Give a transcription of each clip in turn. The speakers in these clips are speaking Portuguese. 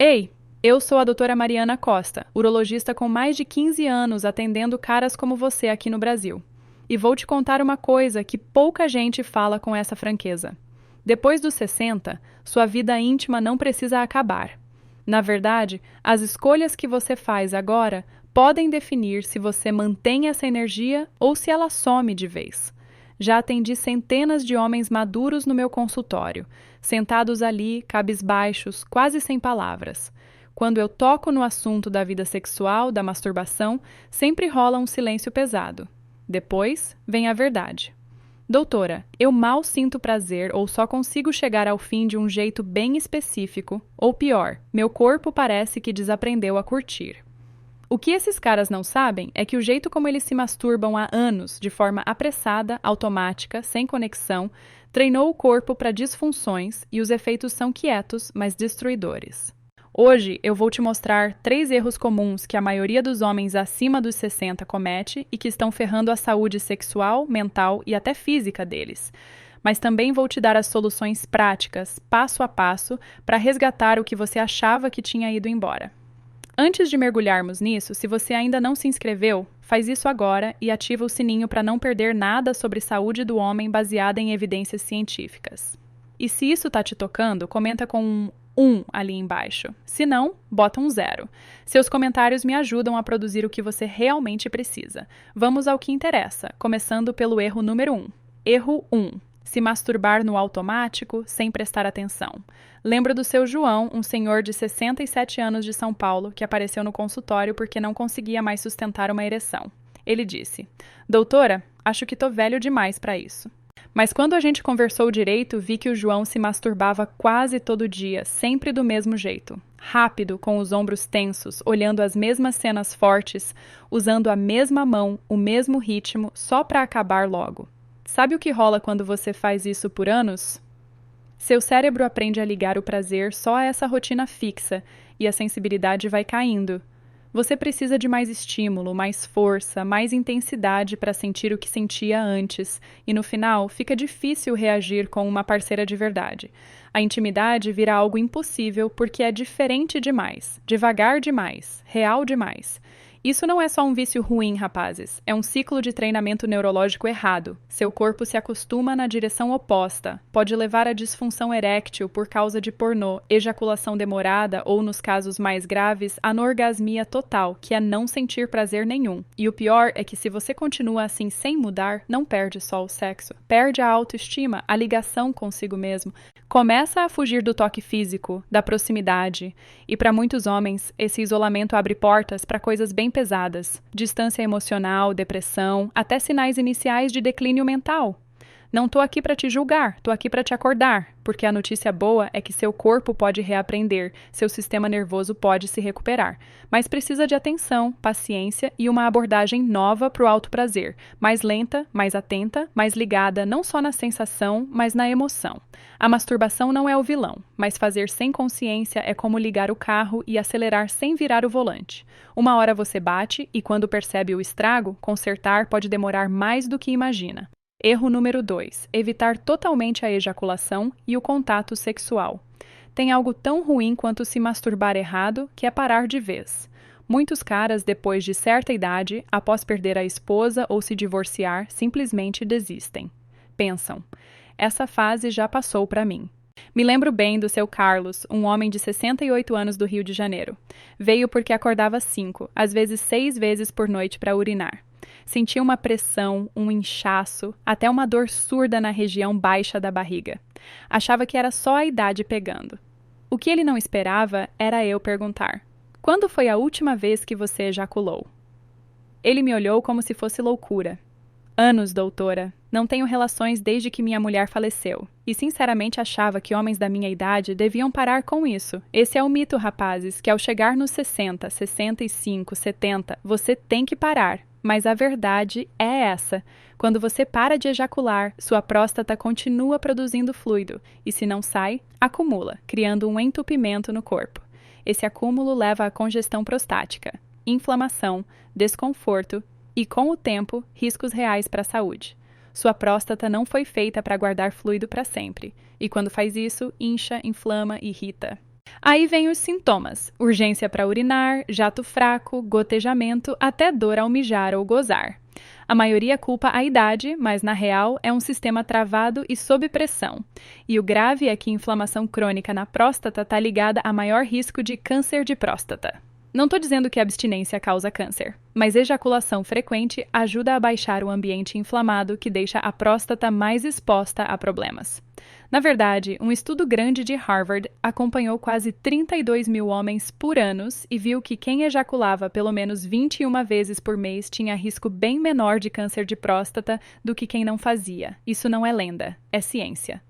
Ei, eu sou a doutora Mariana Costa, urologista com mais de 15 anos atendendo caras como você aqui no Brasil. E vou te contar uma coisa que pouca gente fala com essa franqueza. Depois dos 60, sua vida íntima não precisa acabar. Na verdade, as escolhas que você faz agora podem definir se você mantém essa energia ou se ela some de vez. Já atendi centenas de homens maduros no meu consultório, sentados ali, cabisbaixos, quase sem palavras. Quando eu toco no assunto da vida sexual, da masturbação, sempre rola um silêncio pesado. Depois vem a verdade. Doutora, eu mal sinto prazer ou só consigo chegar ao fim de um jeito bem específico, ou pior, meu corpo parece que desaprendeu a curtir. O que esses caras não sabem é que o jeito como eles se masturbam há anos, de forma apressada, automática, sem conexão, treinou o corpo para disfunções e os efeitos são quietos, mas destruidores. Hoje eu vou te mostrar 3 erros comuns que a maioria dos homens acima dos 60 comete e que estão ferrando a saúde sexual, mental e até física deles. Mas também vou te dar as soluções práticas, passo a passo, para resgatar o que você achava que tinha ido embora. Antes de mergulharmos nisso, se você ainda não se inscreveu, faz isso agora e ativa o sininho para não perder nada sobre saúde do homem baseada em evidências científicas. E se isso está te tocando, comenta com um 1 ali embaixo. Se não, bota um 0. Seus comentários me ajudam a produzir o que você realmente precisa. Vamos ao que interessa, começando pelo erro número 1. Erro 1. Se masturbar no automático, sem prestar atenção. Lembro do seu João, um senhor de 67 anos de São Paulo, que apareceu no consultório porque não conseguia mais sustentar uma ereção. Ele disse: Doutora, acho que tô velho demais para isso. Mas quando a gente conversou direito, vi que o João se masturbava quase todo dia, sempre do mesmo jeito. Rápido, com os ombros tensos, olhando as mesmas cenas fortes, usando a mesma mão, o mesmo ritmo, só para acabar logo. Sabe o que rola quando você faz isso por anos? Seu cérebro aprende a ligar o prazer só a essa rotina fixa e a sensibilidade vai caindo. Você precisa de mais estímulo, mais força, mais intensidade para sentir o que sentia antes, e no final fica difícil reagir com uma parceira de verdade. A intimidade vira algo impossível porque é diferente demais, devagar demais, real demais. Isso não é só um vício ruim, rapazes. É um ciclo de treinamento neurológico errado. Seu corpo se acostuma na direção oposta. Pode levar a disfunção eréctil por causa de pornô, ejaculação demorada ou, nos casos mais graves, anorgasmia total, que é não sentir prazer nenhum. E o pior é que se você continua assim sem mudar, não perde só o sexo. Perde a autoestima, a ligação consigo mesmo. Começa a fugir do toque físico, da proximidade. E para muitos homens, esse isolamento abre portas para coisas bem pesadas. Distância emocional, depressão, até sinais iniciais de declínio mental. Não tô aqui para te julgar, tô aqui para te acordar, porque a notícia boa é que seu corpo pode reaprender, seu sistema nervoso pode se recuperar, mas precisa de atenção, paciência e uma abordagem nova para o alto prazer, mais lenta, mais atenta, mais ligada não só na sensação, mas na emoção. A masturbação não é o vilão, mas fazer sem consciência é como ligar o carro e acelerar sem virar o volante. Uma hora você bate e quando percebe o estrago, consertar pode demorar mais do que imagina. Erro número 2. Evitar totalmente a ejaculação e o contato sexual. Tem algo tão ruim quanto se masturbar errado, que é parar de vez. Muitos caras, depois de certa idade, após perder a esposa ou se divorciar, simplesmente desistem. Pensam: essa fase já passou para mim. Me lembro bem do seu Carlos, um homem de 68 anos do Rio de Janeiro. Veio porque acordava 5, às vezes 6 vezes por noite para urinar. Sentia uma pressão, um inchaço, até uma dor surda na região baixa da barriga. Achava que era só a idade pegando. O que ele não esperava era eu perguntar: quando foi a última vez que você ejaculou? Ele me olhou como se fosse loucura. Anos, doutora. Não tenho relações desde que minha mulher faleceu. E sinceramente achava que homens da minha idade deviam parar com isso. Esse é o mito, rapazes, que ao chegar nos 60, 65, 70, você tem que parar. Mas a verdade é essa. Quando você para de ejacular, sua próstata continua produzindo fluido. E se não sai, acumula, criando um entupimento no corpo. Esse acúmulo leva à congestão prostática, inflamação, desconforto e, com o tempo, riscos reais para a saúde. Sua próstata não foi feita para guardar fluido para sempre, e quando faz isso, incha, inflama e irrita. Aí vem os sintomas: urgência para urinar, jato fraco, gotejamento, até dor ao mijar ou gozar. A maioria culpa a idade, mas na real é um sistema travado e sob pressão. E o grave é que inflamação crônica na próstata está ligada a maior risco de câncer de próstata. Não estou dizendo que a abstinência causa câncer, mas ejaculação frequente ajuda a baixar o ambiente inflamado que deixa a próstata mais exposta a problemas. Na verdade, um estudo grande de Harvard acompanhou quase 32 mil homens por ano e viu que quem ejaculava pelo menos 21 vezes por mês tinha risco bem menor de câncer de próstata do que quem não fazia. Isso não é lenda, é ciência.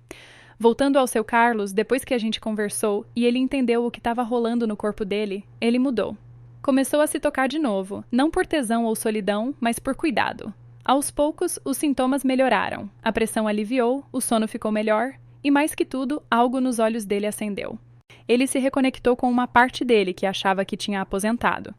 Voltando ao seu Carlos, depois que a gente conversou e ele entendeu o que estava rolando no corpo dele, ele mudou. Começou a se tocar de novo, não por tesão ou solidão, mas por cuidado. Aos poucos, os sintomas melhoraram, a pressão aliviou, o sono ficou melhor e, mais que tudo, algo nos olhos dele acendeu. Ele se reconectou com uma parte dele que achava que tinha aposentado.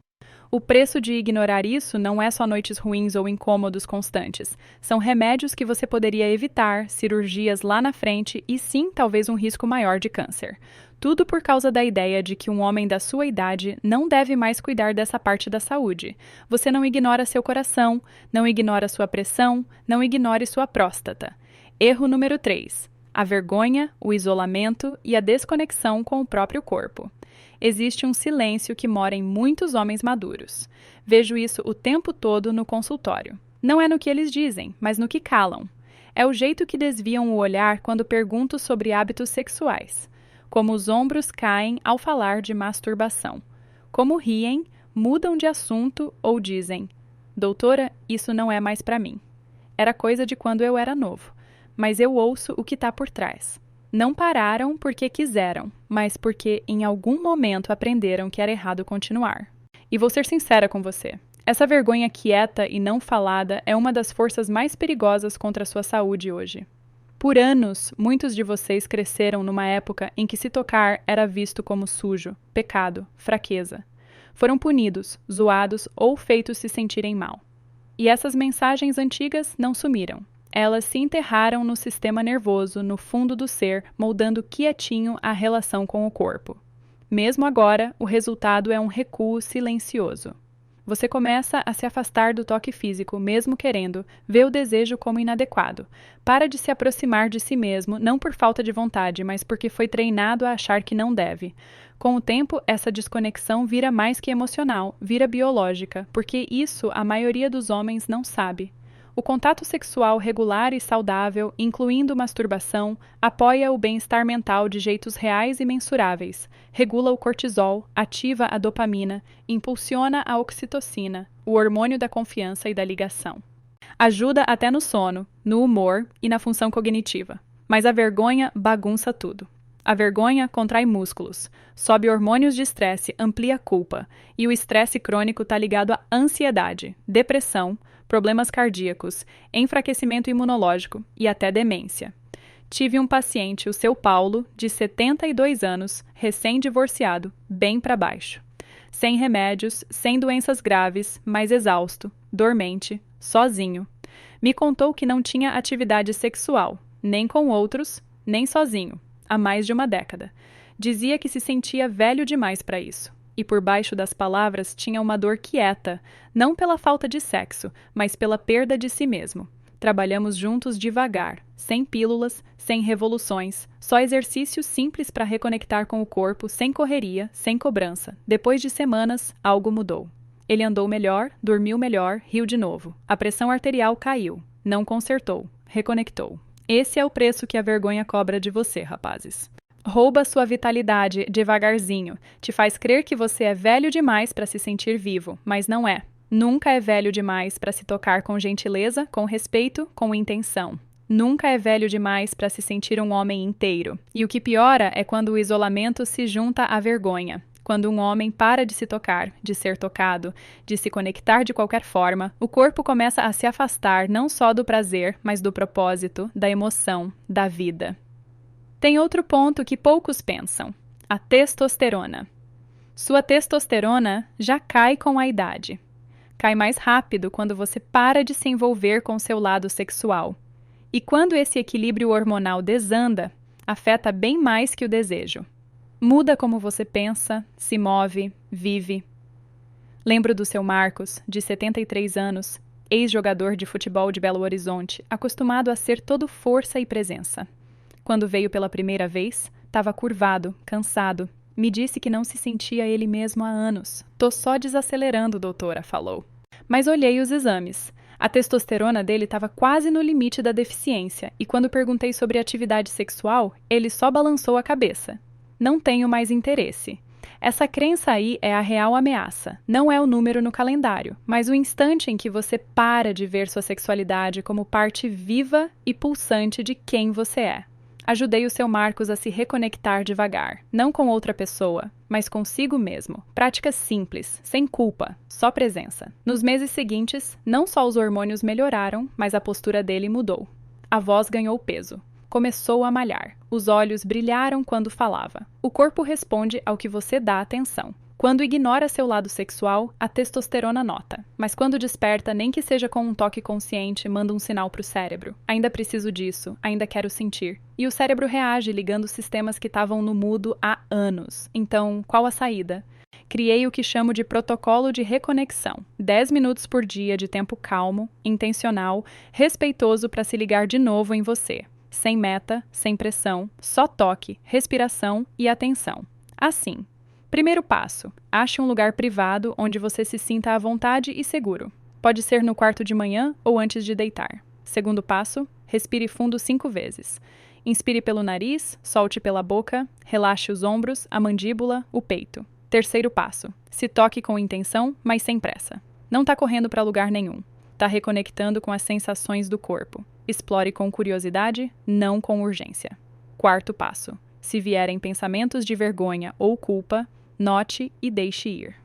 O preço de ignorar isso não é só noites ruins ou incômodos constantes. São remédios que você poderia evitar, cirurgias lá na frente e sim, talvez um risco maior de câncer. Tudo por causa da ideia de que um homem da sua idade não deve mais cuidar dessa parte da saúde. Você não ignora seu coração, não ignora sua pressão, não ignore sua próstata. Erro número 3. A vergonha, o isolamento e a desconexão com o próprio corpo. Existe um silêncio que mora em muitos homens maduros. Vejo isso o tempo todo no consultório. Não é no que eles dizem, mas no que calam. É o jeito que desviam o olhar quando pergunto sobre hábitos sexuais. Como os ombros caem ao falar de masturbação. Como riem, mudam de assunto ou dizem: "Doutora, isso não é mais para mim. Era coisa de quando eu era novo, mas eu ouço o que está por trás." Não pararam porque quiseram, mas porque em algum momento aprenderam que era errado continuar. E vou ser sincera com você. Essa vergonha quieta e não falada é uma das forças mais perigosas contra a sua saúde hoje. Por anos, muitos de vocês cresceram numa época em que se tocar era visto como sujo, pecado, fraqueza. Foram punidos, zoados ou feitos se sentirem mal. E essas mensagens antigas não sumiram. Elas se enterraram no sistema nervoso, no fundo do ser, moldando quietinho a relação com o corpo. Mesmo agora, o resultado é um recuo silencioso. Você começa a se afastar do toque físico, mesmo querendo, vê o desejo como inadequado. Para de se aproximar de si mesmo, não por falta de vontade, mas porque foi treinado a achar que não deve. Com o tempo, essa desconexão vira mais que emocional, vira biológica, porque isso a maioria dos homens não sabe. O contato sexual regular e saudável, incluindo masturbação, apoia o bem-estar mental de jeitos reais e mensuráveis, regula o cortisol, ativa a dopamina, impulsiona a oxitocina, o hormônio da confiança e da ligação. Ajuda até no sono, no humor e na função cognitiva. Mas a vergonha bagunça tudo. A vergonha contrai músculos, sobe hormônios de estresse, amplia a culpa, e o estresse crônico está ligado à ansiedade, depressão, problemas cardíacos, enfraquecimento imunológico e até demência. Tive um paciente, o seu Paulo, de 72 anos, recém-divorciado, bem para baixo. Sem remédios, sem doenças graves, mas exausto, dormente, sozinho. Me contou que não tinha atividade sexual, nem com outros, nem sozinho, há mais de uma década. Dizia que se sentia velho demais para isso. E por baixo das palavras tinha uma dor quieta, não pela falta de sexo, mas pela perda de si mesmo. Trabalhamos juntos devagar, sem pílulas, sem revoluções, só exercícios simples para reconectar com o corpo, sem correria, sem cobrança. Depois de semanas, algo mudou. Ele andou melhor, dormiu melhor, riu de novo. A pressão arterial caiu. Não consertou. Reconectou. Esse é o preço que a vergonha cobra de você, rapazes. Rouba sua vitalidade devagarzinho, te faz crer que você é velho demais para se sentir vivo, mas não é. Nunca é velho demais para se tocar com gentileza, com respeito, com intenção. Nunca é velho demais para se sentir um homem inteiro. E o que piora é quando o isolamento se junta à vergonha. Quando um homem para de se tocar, de ser tocado, de se conectar de qualquer forma, o corpo começa a se afastar não só do prazer, mas do propósito, da emoção, da vida. Tem outro ponto que poucos pensam: a testosterona. Sua testosterona já cai com a idade. Cai mais rápido quando você para de se envolver com seu lado sexual. E quando esse equilíbrio hormonal desanda, afeta bem mais que o desejo. Muda como você pensa, se move, vive. Lembro do seu Marcos, de 73 anos, ex-jogador de futebol de Belo Horizonte, acostumado a ser todo força e presença. Quando veio pela primeira vez, estava curvado, cansado. Me disse que não se sentia ele mesmo há anos. Tô só desacelerando, doutora, falou. Mas olhei os exames. A testosterona dele estava quase no limite da deficiência, e quando perguntei sobre atividade sexual, ele só balançou a cabeça. Não tenho mais interesse. Essa crença aí é a real ameaça. Não é o número no calendário, mas o instante em que você para de ver sua sexualidade como parte viva e pulsante de quem você é. Ajudei o seu Marcos a se reconectar devagar, não com outra pessoa, mas consigo mesmo. Práticas simples, sem culpa, só presença. Nos meses seguintes, não só os hormônios melhoraram, mas a postura dele mudou. A voz ganhou peso. Começou a malhar. Os olhos brilharam quando falava. O corpo responde ao que você dá atenção. Quando ignora seu lado sexual, a testosterona nota. Mas quando desperta, nem que seja com um toque consciente, manda um sinal para o cérebro. Ainda preciso disso, ainda quero sentir. E o cérebro reage ligando sistemas que estavam no mudo há anos. Então, qual a saída? Criei o que chamo de protocolo de reconexão. 10 minutos por dia de tempo calmo, intencional, respeitoso para se ligar de novo em você. Sem meta, sem pressão, só toque, respiração e atenção. Assim. Primeiro passo, ache um lugar privado onde você se sinta à vontade e seguro. Pode ser no quarto de manhã ou antes de deitar. Segundo passo, respire fundo 5 vezes. Inspire pelo nariz, solte pela boca, relaxe os ombros, a mandíbula, o peito. Terceiro passo, se toque com intenção, mas sem pressa. Não está correndo para lugar nenhum. Está reconectando com as sensações do corpo. Explore com curiosidade, não com urgência. Quarto passo, se vierem pensamentos de vergonha ou culpa, note e deixe ir.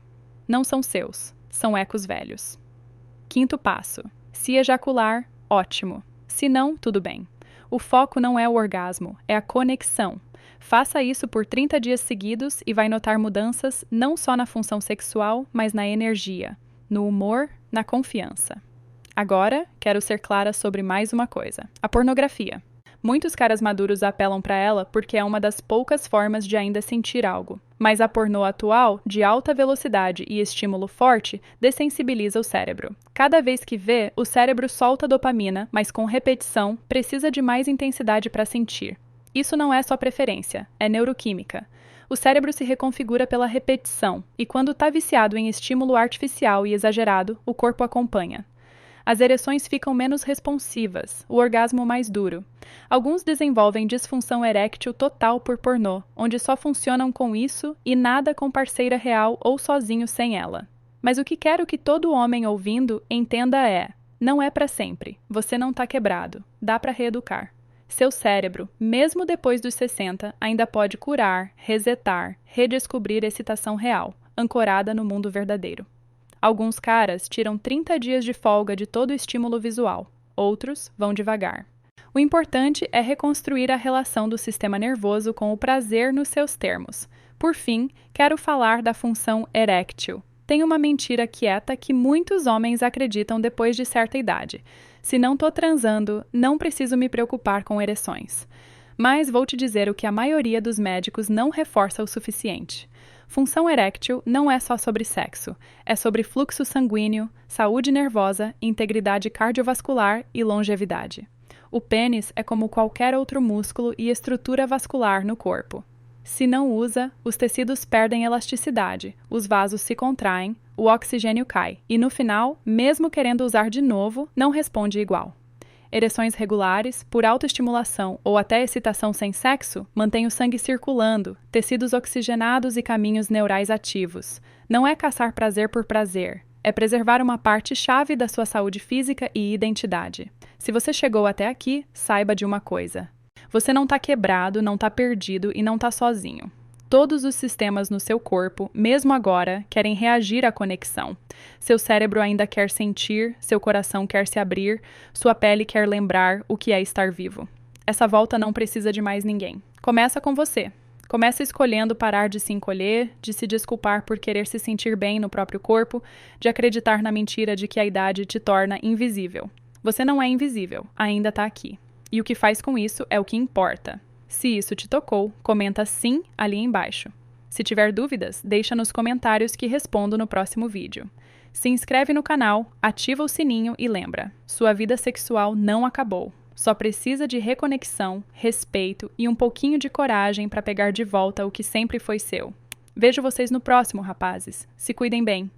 Não são seus, são ecos velhos. Quinto passo. Se ejacular, ótimo. Se não, tudo bem. O foco não é o orgasmo, é a conexão. Faça isso por 30 dias seguidos e vai notar mudanças não só na função sexual, mas na energia, no humor, na confiança. Agora, quero ser clara sobre mais uma coisa. A pornografia. Muitos caras maduros apelam para ela porque é uma das poucas formas de ainda sentir algo. Mas a pornô atual, de alta velocidade e estímulo forte, dessensibiliza o cérebro. Cada vez que vê, o cérebro solta dopamina, mas com repetição, precisa de mais intensidade para sentir. Isso não é só preferência, é neuroquímica. O cérebro se reconfigura pela repetição, e quando está viciado em estímulo artificial e exagerado, o corpo acompanha. As ereções ficam menos responsivas, o orgasmo mais duro. Alguns desenvolvem disfunção eréctil total por pornô, onde só funcionam com isso e nada com parceira real ou sozinho sem ela. Mas o que quero que todo homem ouvindo entenda é: não é para sempre, você não está quebrado, dá para reeducar. Seu cérebro, mesmo depois dos 60, ainda pode curar, resetar, redescobrir excitação real, ancorada no mundo verdadeiro. Alguns caras tiram 30 dias de folga de todo o estímulo visual, outros vão devagar. O importante é reconstruir a relação do sistema nervoso com o prazer nos seus termos. Por fim, quero falar da função eréctil. Tem uma mentira quieta que muitos homens acreditam depois de certa idade. Se não tô transando, não preciso me preocupar com ereções. Mas vou te dizer o que a maioria dos médicos não reforça o suficiente. Função eréctil não é só sobre sexo, é sobre fluxo sanguíneo, saúde nervosa, integridade cardiovascular e longevidade. O pênis é como qualquer outro músculo e estrutura vascular no corpo. Se não usa, os tecidos perdem elasticidade, os vasos se contraem, o oxigênio cai e, no final, mesmo querendo usar de novo, não responde igual. Ereções regulares, por autoestimulação ou até excitação sem sexo, mantêm o sangue circulando, tecidos oxigenados e caminhos neurais ativos. Não é caçar prazer por prazer, é preservar uma parte-chave da sua saúde física e identidade. Se você chegou até aqui, saiba de uma coisa. Você não está quebrado, não está perdido e não está sozinho. Todos os sistemas no seu corpo, mesmo agora, querem reagir à conexão. Seu cérebro ainda quer sentir, seu coração quer se abrir, sua pele quer lembrar o que é estar vivo. Essa volta não precisa de mais ninguém. Começa com você. Começa escolhendo parar de se encolher, de se desculpar por querer se sentir bem no próprio corpo, de acreditar na mentira de que a idade te torna invisível. Você não é invisível, ainda está aqui. E o que faz com isso é o que importa. Se isso te tocou, comenta sim ali embaixo. Se tiver dúvidas, deixa nos comentários que respondo no próximo vídeo. Se inscreve no canal, ativa o sininho e lembra, sua vida sexual não acabou. Só precisa de reconexão, respeito e um pouquinho de coragem para pegar de volta o que sempre foi seu. Vejo vocês no próximo, rapazes. Se cuidem bem.